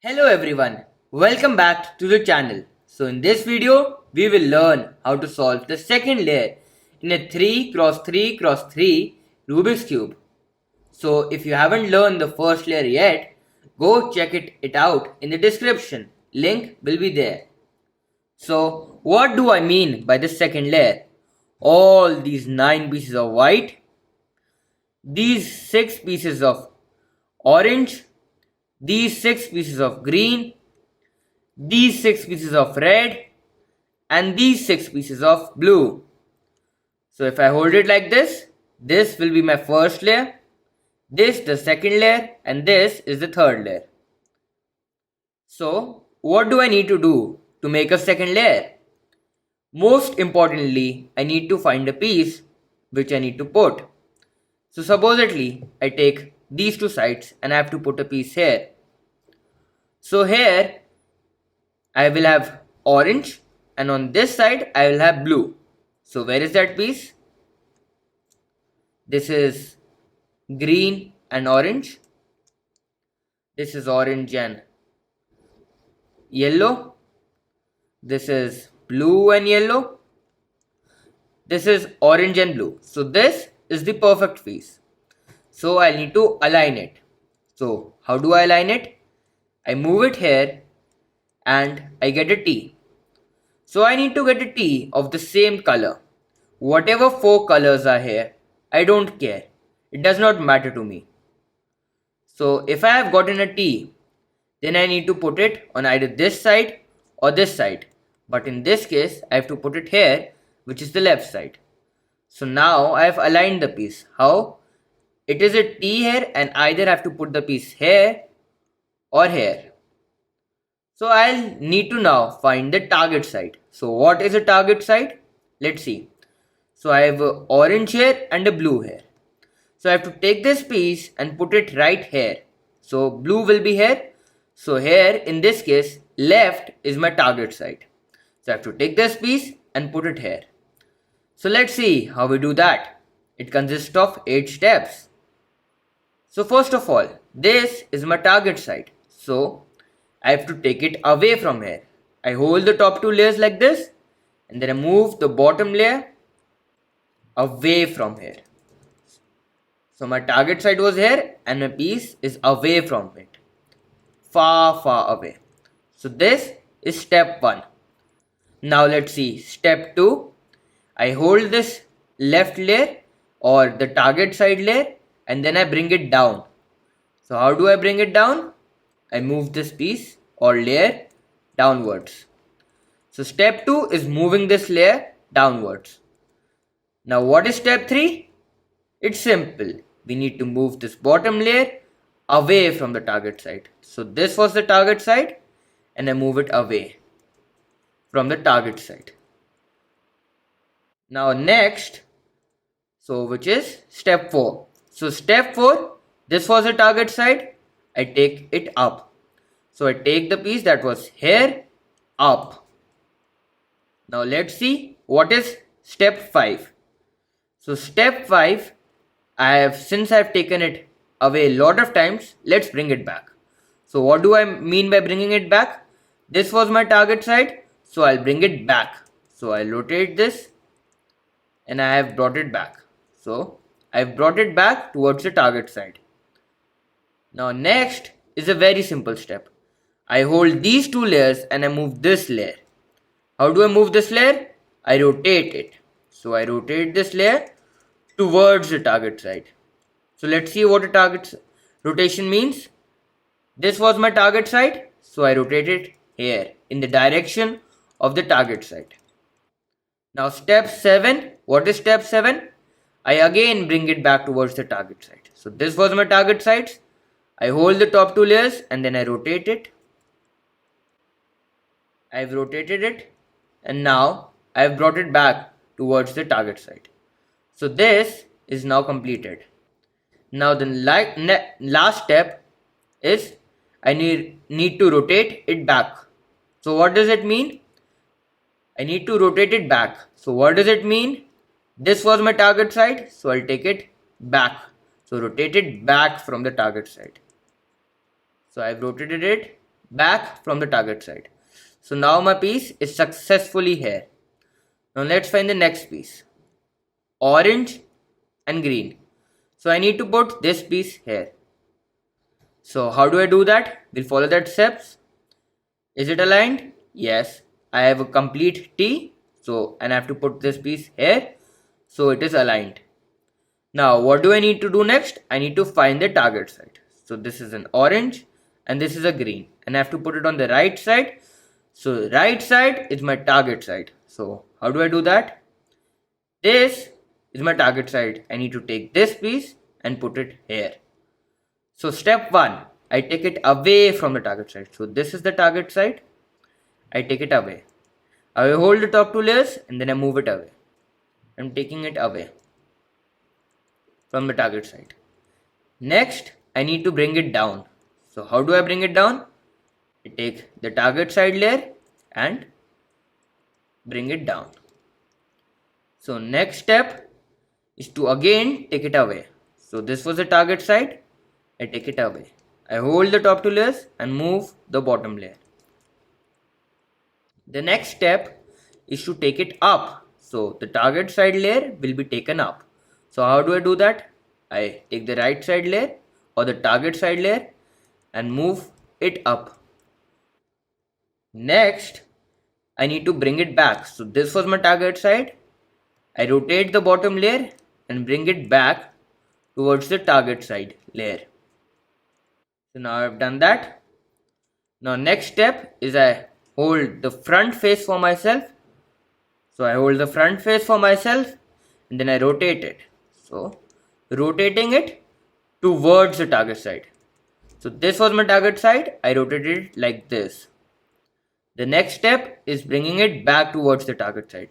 Hello everyone, welcome back to the channel. So in this video, we will learn how to solve the second layer in a 3x3x3 Rubik's Cube. So if you haven't learned the first layer yet, go check it out in the description. Link will be there. So what do I mean by the second layer? All these 9 pieces of white, these 6 pieces of orange, these 6 pieces of green, these 6 pieces of red, and these 6 pieces of blue. So if I hold it like this will be my first layer, this the second layer, and this is the third layer. So what do I need to do to make a second layer? Most importantly, I need to find a piece which I need to put. So supposedly, I take these two sides and I have to put a piece here. So here, I will have orange, and on this side I will have blue. So where is that piece? This is green and orange. This is orange and yellow. This is blue and yellow. This is orange and blue. So this is the perfect piece. So I need to align it. So how do I align it? I move it here and I get a T. So I need to get a T of the same color. Whatever 4 colors are here, I don't care. It does not matter to me. So if I have gotten a T, then I need to put it on either this side or this side. But in this case, I have to put it here, which is the left side. So now I have aligned the piece. How? It is a T here and either have to put the piece here or here. So I'll need to now find the target side. So what is a target side? Let's see. So I have a orange here and a blue here. So I have to take this piece and put it right here. So blue will be here. So here in this case, left is my target side. So I have to take this piece and put it here. So let's see how we do that. It consists of 8 steps. So first of all, this is my target side. So I have to take it away from here. I hold the top 2 layers like this and then I move the bottom layer away from here. So my target side was here and my piece is away from it. Far away. So this is step 1. Now let's see step 2. I hold this left layer or the target side layer and then I bring it down. So how do I bring it down? I move this piece or layer downwards. So step 2 is moving this layer downwards. Now what is step 3? It's simple. We need to move this bottom layer away from the target side. So this was the target side and I move it away from the target side. Now next, which is step 4. So step 4, this was the target side. I take it up. So I take the piece that was here up. Now let's see what is step 5. So step 5, since I've taken it away a lot of times, let's bring it back. So what do I mean by bringing it back? This was my target side, so I'll bring it back. So I'll rotate this and I have brought it back. So I've brought it back towards the target side. Now next is a very simple step. I hold these 2 layers and I move this layer. How do I move this layer? I rotate it. So I rotate this layer towards the target side. So let's see what a target rotation means. This was my target side, so I rotate it here in the direction of the target side. Now step 7, what is step 7? I again bring it back towards the target side. So this was my target side. I hold the top 2 layers and then I rotate it. I've rotated it and now I've brought it back towards the target side. So this is now completed. Now the last step is I need to rotate it back. So what does it mean? I need to rotate it back. So what does it mean? This was my target side, so I'll take it back. So rotate it back from the target side. So I've rotated it back from the target side. So now my piece is successfully here. Now let's find the next piece. Orange and green. So I need to put this piece here. So how do I do that? We'll follow that steps. Is it aligned? Yes. I have a complete T. So, and I have to put this piece here. So it is aligned. Now what do I need to do next? I need to find the target side. So this is an orange and this is a green. And I have to put it on the right side. So right side is my target side. So how do I do that? This is my target side. I need to take this piece and put it here. So step 1, I take it away from the target side. So this is the target side. I take it away. I will hold the top two layers and then I move it away. I'm taking it away from the target side. Next, I need to bring it down. So how do I bring it down? I take the target side layer and bring it down. So next step is to again take it away. So this was the target side. I take it away. I hold the top two layers and move the bottom layer. The next step is to take it up. So the target side layer will be taken up. So how do I do that? I take the right side layer or the target side layer and move it up. Next, I need to bring it back. So this was my target side. I rotate the bottom layer and bring it back towards the target side layer. So now I've done that. Now next step is I hold the front face for myself. So I hold the front face for myself and then I rotate it. So rotating it towards the target side. So this was my target side. I rotated it like this. The next step is bringing it back towards the target side.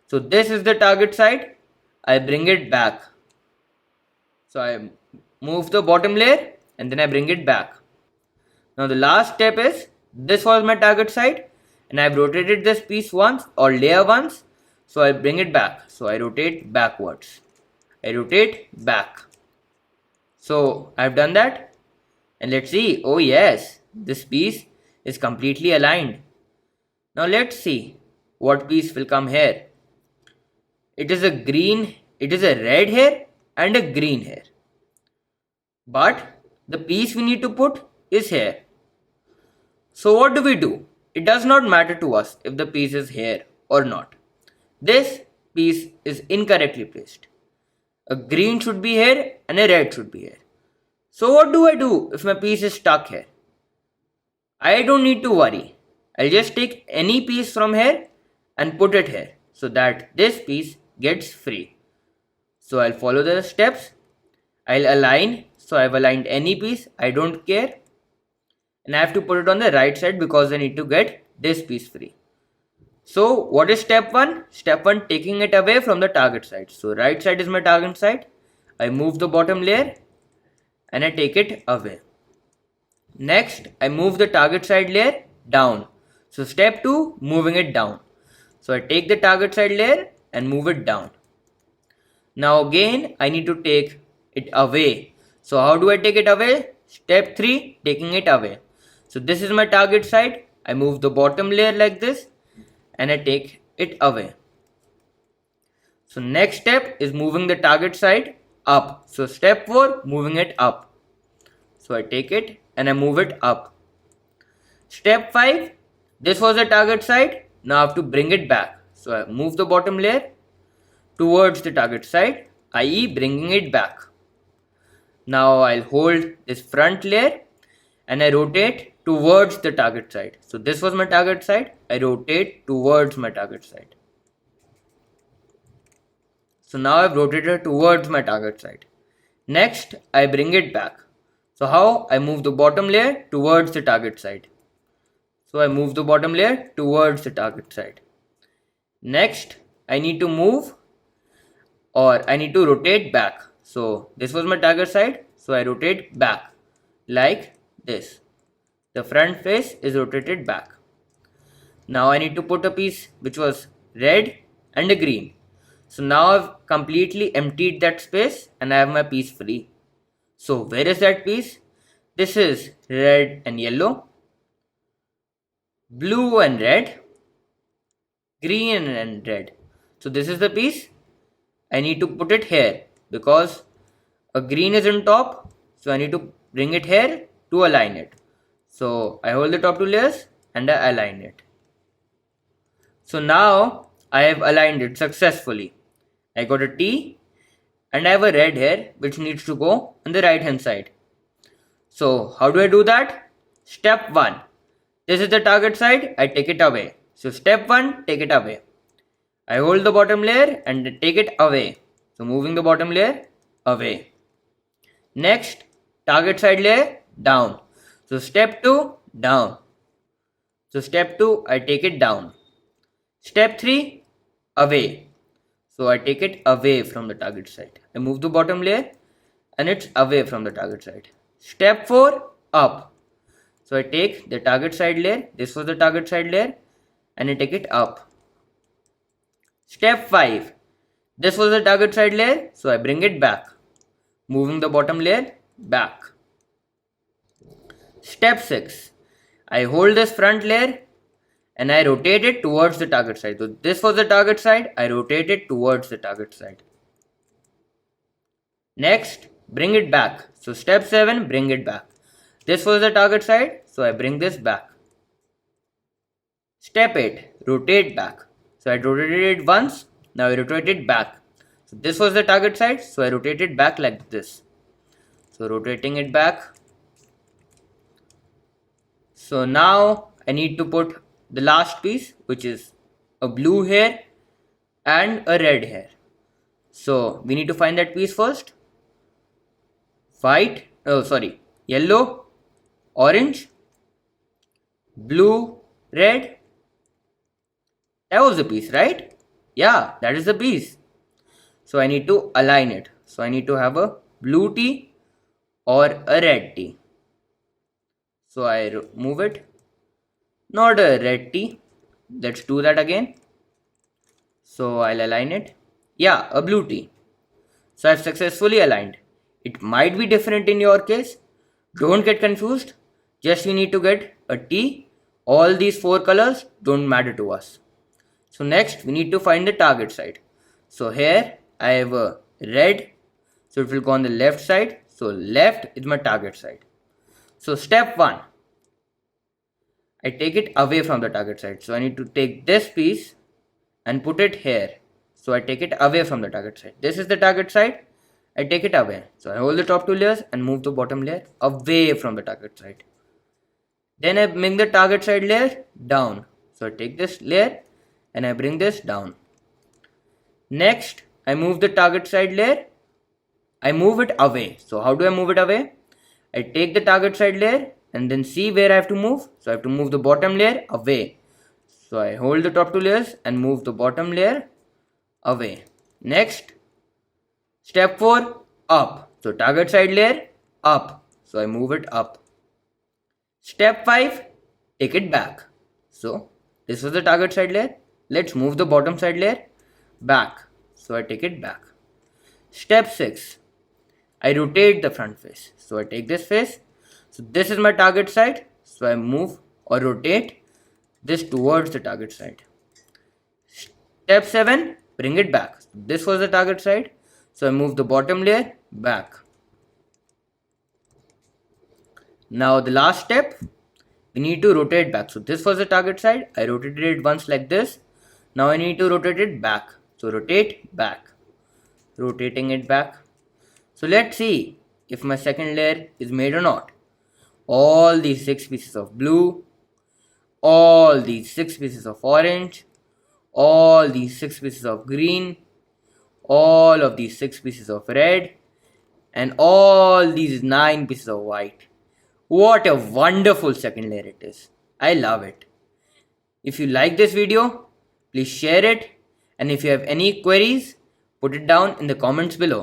So this is the target side. I bring it back. So I move the bottom layer and then I bring it back. Now the last step is, this was my target side and I've rotated this piece once or layer once. So I bring it back. So I rotate backwards. I rotate back. So I've done that. And let's see. Oh yes, this piece is completely aligned. Now let's see what piece will come here. It is a red hair and a green hair. But the piece we need to put is here. So what do we do? It does not matter to us if the piece is here or not. This piece is incorrectly placed. A green should be here and a red should be here. So what do I do if my piece is stuck here? I don't need to worry. I'll just take any piece from here and put it here so that this piece gets free. So I'll follow the steps. I'll align. So I've aligned any piece. I don't care. And I have to put it on the right side because I need to get this piece free. So what is step 1? Step 1, taking it away from the target side. So right side is my target side. I move the bottom layer and I take it away. Next, I move the target side layer down. So step 2, moving it down. So I take the target side layer and move it down. Now again, I need to take it away. So how do I take it away? Step 3, taking it away. So this is my target side. I move the bottom layer like this and I take it away. So next step is moving the target side up. So step 4, moving it up. So I take it and I move it up. Step 5, this was the target side. Now I have to bring it back. So I move the bottom layer towards the target side, i.e. bringing it back. Now I'll hold this front layer and I rotate towards the target side. So this was my target side. I rotate towards my target side. So now I've rotated towards my target side. Next, I bring it back. So how? I move the bottom layer towards the target side. So I move the bottom layer towards the target side. Next, I need to rotate back. So this was my target side. So I rotate back like this. The front face is rotated back. Now I need to put a piece which was red and a green. So now I've completely emptied that space and I have my piece free. So where is that piece? This is red and yellow. blue and red, green and red. So this is the piece. I need to put it here because a green is on top, so I need to bring it here to align it. So I hold the top two layers and I align it. So now I have aligned it successfully. I got a T and I have a red here which needs to go on the right hand side. So how do I do that? Step 1. This is the target side, I take it away. So step 1, take it away. I hold the bottom layer and take it away. So moving the bottom layer away. Next, target side layer down. So step 2, down. So step 2, I take it down. Step 3, away. So I take it away from the target side. I move the bottom layer and it's away from the target side. Step 4, up. So I take the target side layer, this was the target side layer, and I take it up. Step 5, this was the target side layer, so I bring it back, moving the bottom layer back. Step 6, I hold this front layer and I rotate it towards the target side. So this was the target side, I rotate it towards the target side. Next, bring it back. So step 7, bring it back. This was the target side, so I bring this back. Step 8, rotate back. So I rotated it once, now I rotate it back. So this was the target side, so I rotate it back like this. So rotating it back. So now I need to put the last piece, which is a blue hair and a red hair. So we need to find that piece first. Yellow, orange, blue, red. That was the piece, right? Yeah, that is the piece. So I need to align it. So I need to have a blue T or a red T. So I move it. Not a red T. Let's do that again. So I'll align it. Yeah, a blue T. So I've successfully aligned. It might be different in your case. Don't get confused. Just we need to get a T. All these 4 colors don't matter to us. So next we need to find the target side. So here I have a red. So it will go on the left side. So left is my target side. So step 1. I take it away from the target side. So I need to take this piece and put it here. So I take it away from the target side. This is the target side. I take it away. So I hold the top 2 layers and move the bottom layer away from the target side. Then I bring the target side layer down. So I take this layer and I bring this down. Next, I move the target side layer. I move it away. So how do I move it away? I take the target side layer and then see where I have to move. So I have to move the bottom layer away. So I hold the top 2 layers and move the bottom layer away. Next, step 4, up. So target side layer up. So I move it up. Step 5, take it back. So this was the target side layer. Let's move the bottom side layer back. So I take it back. Step 6, I rotate the front face. So I take this face. So this is my target side. So I move or rotate this towards the target side. Step 7, bring it back. This was the target side. So I move the bottom layer back. Now the last step, we need to rotate back. So this was the target side. I rotated it once like this. Now I need to rotate it back. So rotate back. Rotating it back. So let's see if my second layer is made or not. All these 6 pieces of blue, all these 6 pieces of orange, all these 6 pieces of green, all of these 6 pieces of red, and all these 9 pieces of white. What a wonderful second layer it is. I love it. If you like this video, please share it, and if you have any queries, put it down in the comments below.